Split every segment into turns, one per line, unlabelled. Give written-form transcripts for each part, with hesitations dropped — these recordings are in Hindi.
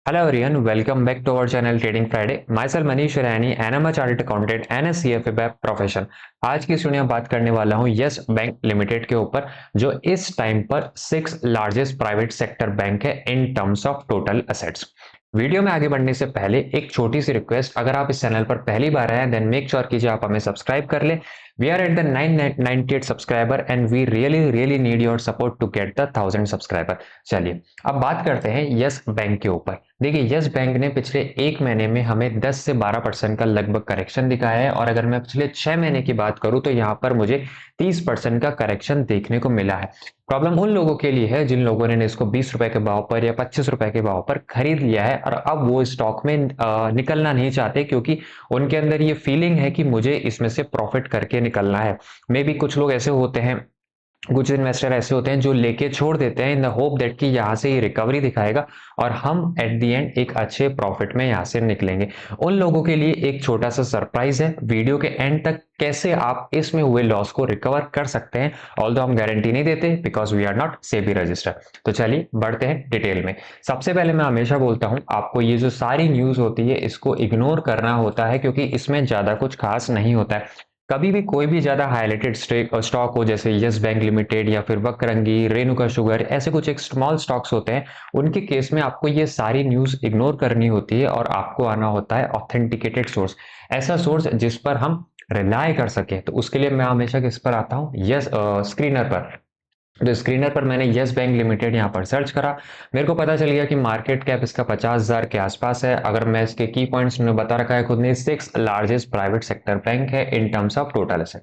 Hello everyone, welcome back to our channel Trading Friday. Myself Manish Rani and I'm a chartered accountant and a CFA by profession. आज की वीडियो में बात करने वाला हूं यस बैंक लिमिटेड के ऊपर, जो इस टाइम पर 6 लार्जेस्ट प्राइवेट सेक्टर बैंक है in terms of total assets. Video में आगे बढ़ने से पहले एक छोटी सी रिक्वेस्ट, अगर आप इस चैनल पर पहली बार आए देन मेक श्योर कीजिए आप हमें सब्सक्राइब कर ले। We are at the 998 subscriber and we really need your support to get the 1000 subscriber. चलिए अब बात करते हैं यस बैंक के ऊपर। देखिए यस बैंक ने पिछले एक महीने में हमें 10 से 12% का लगभग करेक्शन दिखाया है, और अगर मैं पिछले 6 महीने की बात करूं तो यहाँ पर मुझे 30% का करेक्शन देखने को मिला है। प्रॉब्लम उन लोगों के लिए है जिन लोगों ने इसको 20 रुपए के भाव पर या 25 रुपए के भाव पर खरीद लिया है और अब वो स्टॉक में निकलना नहीं चाहते, क्योंकि उनके अंदर ये फीलिंग है कि मुझे इसमें से प्रॉफिट करके निकलना है। मे बी कुछ लोग ऐसे होते हैं, कुछ इन्वेस्टर ऐसे होते हैं जो लेके छोड़ देते हैं इन द होप दैट कि यहाँ से ये रिकवरी दिखाएगा और हम एट द एंड एक अच्छे प्रॉफिट में यहाँ से निकलेंगे। उन लोगों के लिए एक छोटा सा सरप्राइज है वीडियो के एंड तक, कैसे आप इसमें हुए लॉस को रिकवर कर सकते हैं। ऑल्दो हम गारंटी नहीं देते because we are not SEBI registered. तो चलिए बढ़ते हैं डिटेल में। सबसे पहले मैं हमेशा बोलता हूं आपको ये जो सारी न्यूज होती है इसको इग्नोर करना होता है, क्योंकि इसमें ज्यादा कुछ खास नहीं होता है। कभी भी कोई भी ज्यादा हाईलाइटेड स्टॉक हो, जैसे यस बैंक लिमिटेड या फिर वक्रंगी, रेणुका शुगर, ऐसे कुछ एक स्मॉल स्टॉक्स होते हैं, उनके केस में आपको ये सारी न्यूज इग्नोर करनी होती है और आपको आना होता है ऑथेंटिकेटेड सोर्स, ऐसा सोर्स जिस पर हम रिलाय कर सके। तो उसके लिए मैं हमेशा किस पर आता हूँ, यस स्क्रीनर पर। तो स्क्रीनर पर मैंने यस बैंक लिमिटेड यहाँ पर सर्च करा, मेरे को पता चल गया कि मार्केट कैप इसका 50,000 के आसपास है। अगर मैं इसके की पॉइंट्स ने बता रखा है खुद ने, 6 लार्जेस्ट प्राइवेट सेक्टर बैंक है in terms of total asset.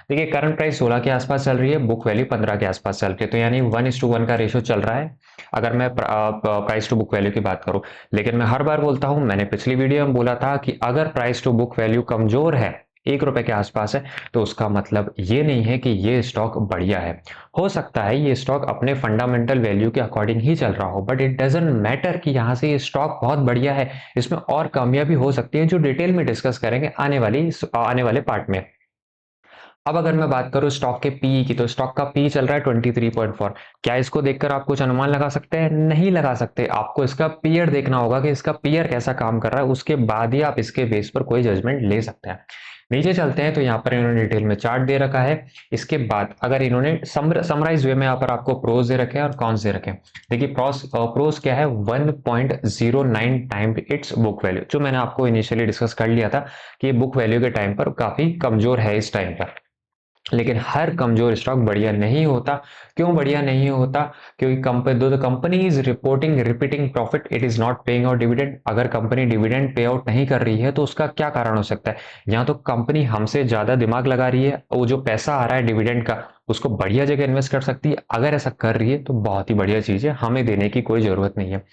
देखिए करंट प्राइस 16 के आसपास चल रही है, बुक वैल्यू 15 के आसपास चल रही है, तो यानी 1:1 का रेशियो चल रहा है अगर मैं प्राइस टू बुक वैल्यू की बात करूं। लेकिन मैं हर बार बोलता हूं, मैंने पिछली वीडियो में बोला था कि अगर प्राइस टू बुक वैल्यू कमजोर है, 1 रुपए के आसपास है, तो उसका मतलब ये नहीं है कि ये स्टॉक बढ़िया है। हो सकता है ये स्टॉक अपने फंडामेंटल वैल्यू के अकॉर्डिंग ही चल रहा हो, बट इट डजंट मैटर कि यहाँ से ये स्टॉक बहुत बढ़िया है। इसमें और कमियां भी हो सकती हैं जो डिटेल में डिस्कस करेंगे आने वाले पार्ट में। अब अगर मैं बात करूं स्टॉक के पी की, तो स्टॉक का पी चल रहा है 23.4। क्या इसको देखकर आप कुछ अनुमान लगा सकते हैं? नहीं लगा सकते। आपको इसका पीयर देखना होगा कि इसका पीयर कैसा काम कर रहा है, उसके बाद ही आप इसके बेस पर कोई जजमेंट ले सकते हैं। नीचे चलते हैं तो यहाँ पर इन्होंने डिटेल में चार्ट दे रखा है। इसके बाद अगर इन्होंने समराइज वे में यहाँ पर आपको प्रोज दे रखे हैं और कॉन्स दे रखे हैं। देखिए प्रोज क्या है, 1.09 टाइम इट्स बुक वैल्यू, जो मैंने आपको इनिशियली डिस्कस कर लिया था कि ये बुक वैल्यू के टाइम पर काफी कमजोर है इस टाइम पर। लेकिन हर कमजोर स्टॉक बढ़िया नहीं होता। क्यों बढ़िया नहीं होता? क्योंकि company is reporting repeating profit, it is not paying out dividend. अगर कंपनी डिविडेंड पे आउट नहीं कर रही है तो उसका क्या कारण हो सकता है? या तो कंपनी हमसे ज्यादा दिमाग लगा रही है, वो जो पैसा आ रहा है डिविडेंड का उसको बढ़िया जगह इन्वेस्ट कर सकती है। अगर ऐसा कर रही है तो बहुत ही बढ़िया चीज है, हमें देने की कोई जरूरत नहीं है।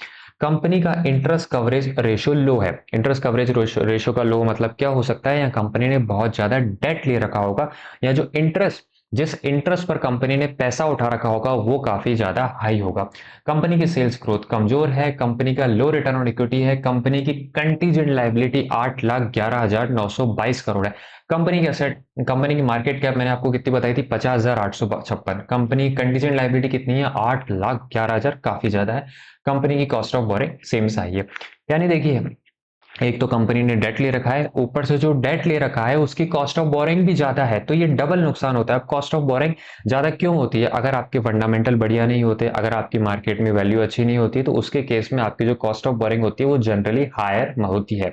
कंपनी का इंटरेस्ट कवरेज रेशियो लो है। इंटरेस्ट कवरेज रेशियो का लो मतलब क्या हो सकता है? या कंपनी ने बहुत ज्यादा डेट ले रखा होगा, या जो इंटरेस्ट जिस इंटरेस्ट पर कंपनी ने पैसा उठा रखा होगा वो काफी ज्यादा हाई होगा। कंपनी की सेल्स ग्रोथ कमजोर है, कंपनी का लो रिटर्न ऑन इक्विटी है, कंपनी की कंटीजेंट लायबिलिटी 8,11,922 करोड़ है। कंपनी की एसेट, कंपनी की मार्केट कैप मैंने आपको कितनी बताई थी? 50,856। कंपनी की कंटीजेंट लायबिलिटी कितनी है? 8,11,000, काफी ज्यादा है। कंपनी की कॉस्ट ऑफ बोरिंग सेम सा ही है। यानी देखिए, एक तो कंपनी ने डेट ले रखा है, ऊपर से जो डेट ले रखा है उसकी कॉस्ट ऑफ बोरिंग भी ज्यादा है, तो ये डबल नुकसान होता है। कॉस्ट ऑफ बोरिंग ज्यादा क्यों होती है? अगर आपके फंडामेंटल बढ़िया नहीं होते, अगर आपकी मार्केट में वैल्यू अच्छी नहीं होती, तो उसके केस में आपकी जो कॉस्ट ऑफ बोरिंग होती है वो जनरली हायर होती है।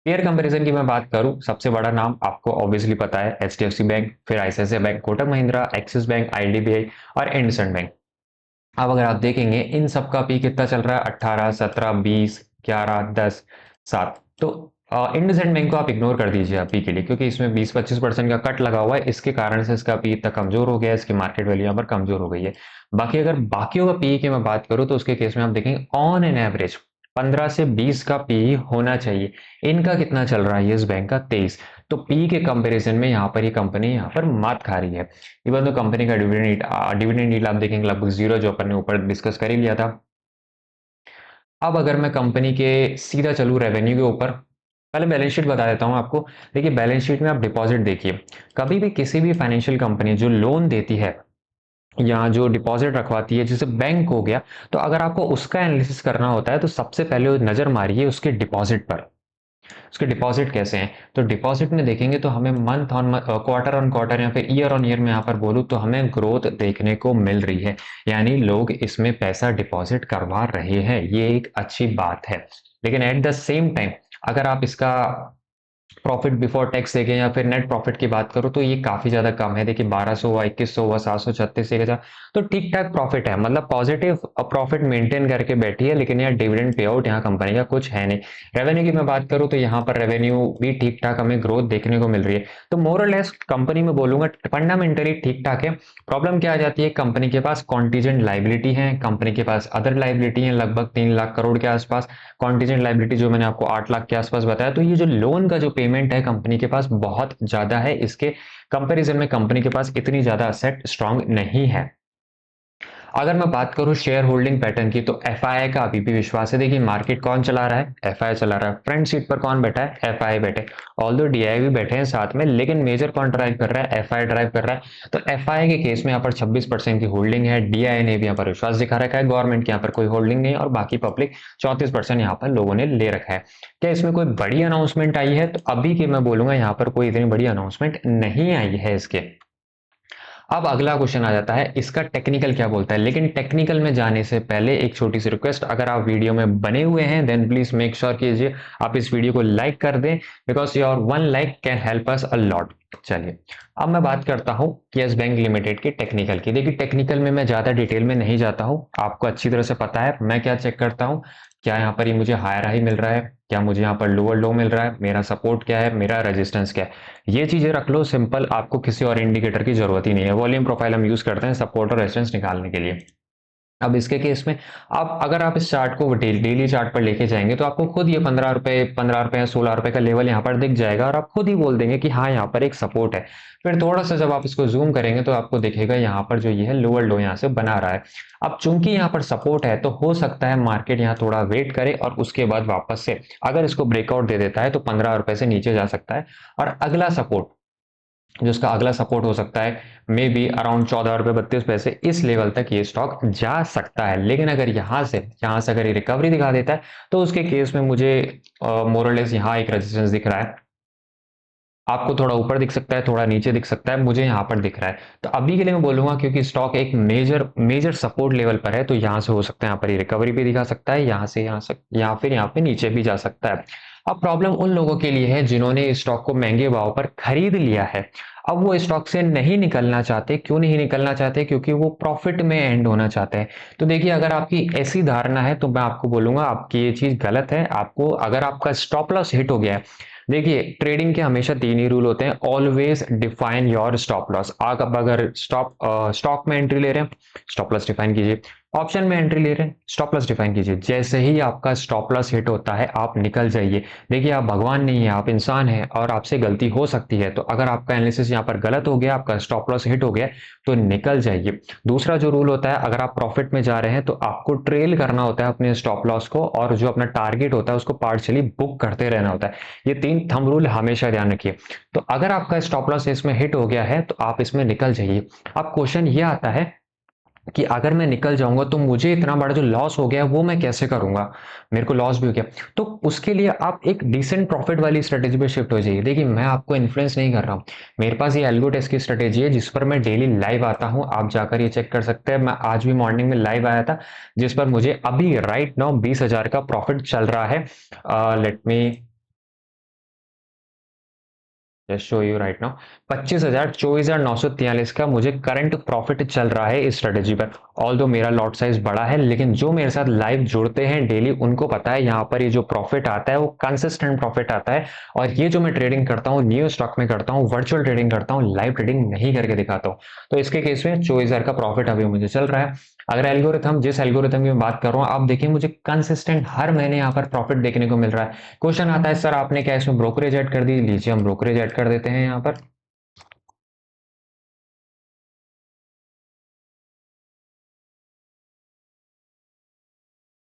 पेयर कंपैरिजन की मैं बात करूं, सबसे बड़ा नाम आपको ऑब्वियसली पता है, एचडीएफसी बैंक, फिर ICICI bank, Kotak Mahindra, axis bank, IDBI और इंडसइंड बैंक। अब अगर आप देखेंगे इन सबका पी कितना चल रहा है? 18, 17, 20, 11, 10, 7। तो इंडसइंड बैंक को आप इग्नोर कर दीजिए आप पी के लिए, क्योंकि इसमें 20-25% का कट लगा हुआ है, इसके कारण से इसका पी इतना कमजोर हो गया है, इसकी मार्केट वैल्यू यहाँ पर कमजोर हो गई है। बाकी अगर बाकियों का पी की मैं बात करूं तो उसके केस में आप देखेंगे ऑन एन एवरेज 15 से 20 का पी होना चाहिए। इनका कितना चल रहा है? यस बैंक का 23। तो पी के कंपैरिजन में यहाँ पर ये कंपनी यहाँ पर मात खा रही है। इवन तो कंपनी का डिविडेंड यील्ड आप देखेंगे लगभग जीरो, जो अपन ने ऊपर डिस्कस कर ही लिया था। अब अगर मैं कंपनी के सीधा चलूँ रेवेन्यू के ऊपर, पहले बैलेंस शीट बता देता हूं आपको। देखिए बैलेंस शीट में आप डिपॉजिट देखिए, कभी भी किसी भी फाइनेंशियल कंपनी जो लोन देती है यहाँ जो डिपॉजिट रखवाती है, जैसे बैंक हो गया, तो अगर आपको उसका एनालिसिस करना होता है तो सबसे पहले नजर मारिए उसके डिपॉजिट पर। उसके डिपॉजिट कैसे हैं, तो डिपॉजिट में देखेंगे तो हमें month on quarter on quarter या फिर ईयर ऑन ईयर में यहाँ पर बोलूँ तो हमें ग्रोथ देखने को मिल रही है, यानी लोग इसमें पैसा डिपॉजिट करवा रहे हैं, ये एक अच्छी बात है। लेकिन एट द सेम टाइम अगर आप इसका प्रॉफिट बिफोर टैक्स देखें या फिर नेट प्रॉफिट की बात करूं तो ये काफी ज्यादा कम है। देखिए 1200 हुआ, 2100 हुआ, 736, 1000, तो ठीक ठाक प्रॉफिट है, मतलब पॉजिटिव प्रॉफिट मेंटेन करके बैठी है। लेकिन यार डिविडेंड पे आउट यहाँ कंपनी का कुछ है नहीं। रेवेन्यू की मैं बात करूं तो यहाँ पर रेवेन्यू भी ठीक ठाक हमें ग्रोथ देखने को मिल रही है। तो मोर और लेस कंपनी में बोलूंगा फंडामेंटली ठीक ठाक है। प्रॉब्लम क्या आ जाती है, कंपनी के पास कॉन्टीजेंट लाइबिलिटी है, कंपनी के पास अदर लाइबिलिटी है लगभग 3 लाख करोड़ के आसपास। कॉन्टीजेंट लाइबिलिटी जो मैंने आपको 8 लाख के आसपास बताया, तो ये जो लोन का जो पेमेंट है कंपनी के पास बहुत ज्यादा है, इसके कंपैरिजन में कंपनी के पास इतनी ज्यादा असेट स्ट्रांग नहीं है। अगर मैं बात करूं शेयर होल्डिंग पैटर्न की, तो एफआईआई का अभी भी विश्वास है। देखिए मार्केट कौन चला रहा है, एफआईआई चला रहा है। फ्रंट सीट पर कौन बैठा है, एफआईआई बैठे, ऑल्दो डीआई भी बैठे हैं साथ में, लेकिन मेजर कौन ड्राइव कर रहा है, एफआईआई ड्राइव कर रहा है। तो एफआईआई के केस में यहाँ पर 26% की होल्डिंग है, डीआई ने भी यहाँ पर विश्वास दिखा रखा है, गवर्नमेंट की यहाँ पर कोई होल्डिंग नहीं है, और बाकी पब्लिक 34% यहाँ पर लोगों ने ले रखा है। क्या इसमें कोई बड़ी अनाउंसमेंट आई है, तो अभी की मैं बोलूंगा यहाँ पर कोई इतनी बड़ी अनाउंसमेंट नहीं आई है इसके। अब अगला क्वेश्चन आ जाता है इसका टेक्निकल क्या बोलता है। लेकिन टेक्निकल में जाने से पहले एक छोटी सी रिक्वेस्ट, अगर आप वीडियो में बने हुए हैं देन प्लीज मेक श्योर कीजिए आप इस वीडियो को लाइक कर दें, because your 1 like can help us a lot. चलिए अब मैं बात करता हूं यस बैंक लिमिटेड की टेक्निकल की। देखिए टेक्निकल में मैं ज्यादा डिटेल में नहीं जाता हूं, आपको अच्छी तरह से पता है मैं क्या चेक करता हूं। क्या यहाँ पर ये मुझे हायर हाई मिल रहा है, क्या मुझे यहाँ पर लोअर लो मिल रहा है, मेरा सपोर्ट क्या है, मेरा रेजिस्टेंस क्या है, ये चीजें रख लो सिंपल, आपको किसी और इंडिकेटर की जरूरत ही नहीं है। वॉल्यूम प्रोफाइल हम यूज करते हैं सपोर्ट और रेजिस्टेंस निकालने के लिए। अब इसके केस में आप अगर आप इस चार्ट को डेली चार्ट पर लेके जाएंगे तो आपको खुद ये 15 रुपए, 15 रुपए, 16 रुपए का लेवल यहाँ पर दिख जाएगा, और आप खुद ही बोल देंगे कि हाँ यहाँ पर एक सपोर्ट है। फिर थोड़ा सा जब आप इसको जूम करेंगे तो आपको दिखेगा यहाँ पर जो ये है लोअर लो यहाँ से बना रहा है। अब चूंकि यहाँ पर सपोर्ट है तो हो सकता है मार्केट यहाँ थोड़ा वेट करे और उसके बाद वापस से अगर इसको ब्रेकआउट दे देता है तो 15 रुपए से नीचे जा सकता है। और अगला सपोर्ट, जो इसका अगला सपोर्ट हो सकता है मे बी अराउंड 14 रुपए 32 पैसे, इस लेवल तक ये स्टॉक जा सकता है। लेकिन अगर यहाँ से अगर ये रिकवरी दिखा देता है तो उसके केस में मुझे मोरलेस यहाँ एक रेजिस्टेंस दिख रहा है। आपको थोड़ा ऊपर दिख सकता है, थोड़ा नीचे दिख सकता है, मुझे यहाँ पर दिख रहा है। तो अभी के लिए मैं बोलूंगा क्योंकि स्टॉक एक मेजर मेजर सपोर्ट लेवल पर है, तो यहाँ से हो सकता है यहाँ पर ये रिकवरी भी दिखा सकता है, यहाँ से यहाँ से या फिर यहाँ पे नीचे भी जा सकता है। अब प्रॉब्लम उन लोगों के लिए है जिन्होंने इस स्टॉक को महंगे भाव पर खरीद लिया है। अब वो स्टॉक से नहीं निकलना चाहते, क्यों नहीं निकलना चाहते, क्योंकि वो प्रॉफिट में एंड होना चाहते हैं। तो देखिए अगर आपकी ऐसी धारणा है तो मैं आपको बोलूंगा आपकी ये चीज गलत है। आपको अगर आपका स्टॉप लॉस हिट हो गया है, देखिए ट्रेडिंग के हमेशा 3 ही रूल होते हैं, always define your stop loss. आप अब अगर स्टॉक में एंट्री ले रहे हैं, स्टॉप लॉस डिफाइन कीजिए। ऑप्शन में एंट्री ले रहे हैं, स्टॉप लॉस डिफाइन कीजिए। जैसे ही आपका स्टॉप लॉस हिट होता है आप निकल जाइए। देखिए आप भगवान नहीं है, आप इंसान हैं और आपसे गलती हो सकती है। तो अगर आपका एनालिसिस यहाँ पर गलत हो गया, आपका स्टॉप लॉस हिट हो गया, तो निकल जाइए। दूसरा जो रूल होता है, अगर आप प्रॉफिट में जा रहे हैं तो आपको ट्रेल करना होता है अपने स्टॉप लॉस को, और जो अपना टारगेट होता है उसको पार्शियली बुक करते रहना होता है। ये 3 थंब रूल हमेशा ध्यान रखिए। तो अगर आपका स्टॉप लॉस इसमें हिट हो गया है तो आप इसमें निकल जाइए। अब क्वेश्चन ये आता है कि अगर मैं निकल जाऊंगा तो मुझे इतना बड़ा जो लॉस हो गया वो मैं कैसे करूंगा, मेरे को लॉस भी हो गया। तो उसके लिए आप एक डिसेंट प्रॉफिट वाली स्ट्रेटेजी पे शिफ्ट हो जाइए। देखिए मैं आपको इन्फ्लुएंस नहीं कर रहा हूँ, मेरे पास ये एल्गो टेस्ट की स्ट्रेटेजी है जिस पर मैं डेली लाइव आता हूँ, आप जाकर ये चेक कर सकते हैं। मैं आज भी मॉर्निंग में लाइव आया था जिस पर मुझे अभी राइट नाउ 20,000 का प्रॉफिट चल रहा है। Let me show you right now 24,943 का मुझे करंट प्रॉफिट चल रहा है इस स्ट्रेटेजी पर। ऑल दो मेरा लॉट साइज बड़ा है, लेकिन जो मेरे साथ लाइव जुड़ते हैं डेली उनको पता है यहाँ पर ये जो प्रॉफिट आता है वो कंसिस्टेंट प्रॉफिट आता है। और ये जो मैं ट्रेडिंग करता हूँ न्यू स्टॉक में करता हूँ, वर्चुअल ट्रेडिंग करता हूँ, लाइव ट्रेडिंग नहीं करके दिखाता हूँ। तो इसके केस में 24,000 का प्रॉफिट अभी मुझे चल रहा है। अगर एल्गोरिथम, जिस एल्गोरिथम की मैं बात कर रहा हूँ, आप देखिए मुझे कंसिस्टेंट हर महीने यहाँ पर प्रॉफिट देखने को मिल रहा है। क्वेश्चन आता है सर आपने क्या इसमें ब्रोकरेज ऐड कर दी, लीजिए हम ब्रोकरेज ऐड कर देते हैं यहाँ पर।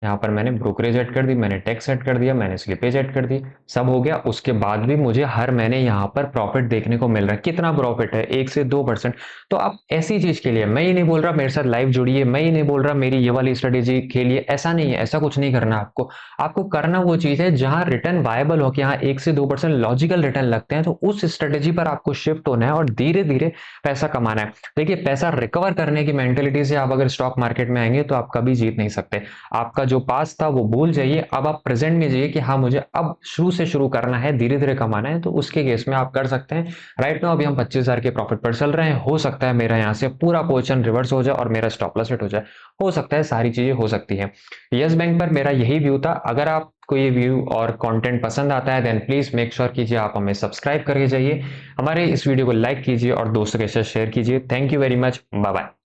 यहाँ पर मैंने ब्रोकरेज ऐड कर दी, मैंने टैक्स ऐड कर दिया, मैंने स्लिपेज ऐड कर दी, सब हो गया। उसके बाद भी मुझे हर महीने यहाँ पर प्रॉफिट देखने को मिल रहा है। कितना प्रॉफिट है? 1 से 2%। तो आप ऐसी चीज के लिए, मैं ये नहीं बोल रहा मेरे साथ लाइव जुड़िए, मैं ये नहीं बोल रहा मेरी ये वाली स्ट्रेटेजी के लिए, ऐसा नहीं है, ऐसा कुछ नहीं करना आपको। आपको करना वो चीज है जहां रिटर्न वायबल हो, कि हाँ 1 से 2% लॉजिकल रिटर्न लगते हैं, तो उस स्ट्रेटेजी पर आपको शिफ्ट होना है और धीरे धीरे पैसा कमाना है। देखिए, पैसा रिकवर करने की मेंटेलिटी से आप अगर स्टॉक मार्केट में आएंगे तो आप कभी जीत नहीं सकते। आपका जो पास था वो भूल जाइए, अब आप प्रेजेंट में जाइए कि हाँ मुझे अब शुरू से शुरू करना है, धीरे धीरे कमाना है। तो उसके केस में आप कर सकते हैं। राइट नाउ अभी हम 25,000 के प्रॉफिट पर चल रहे हैं। हो सकता है मेरा यहाँ से पूरा पोर्शन रिवर्स हो जाए और मेरा स्टॉप लॉस हिट हो जाए, हो सकता है, सारी चीजें हो सकती है। यस बैंक पर मेरा यही व्यू था। अगर आपको ये व्यू और कंटेंट पसंद आता है देन प्लीज मेक श्योर कीजिए आप हमें सब्सक्राइब करके जाइए, हमारे इस वीडियो को लाइक कीजिए और दोस्तों के साथ शेयर कीजिए। Thank you very much, bye bye.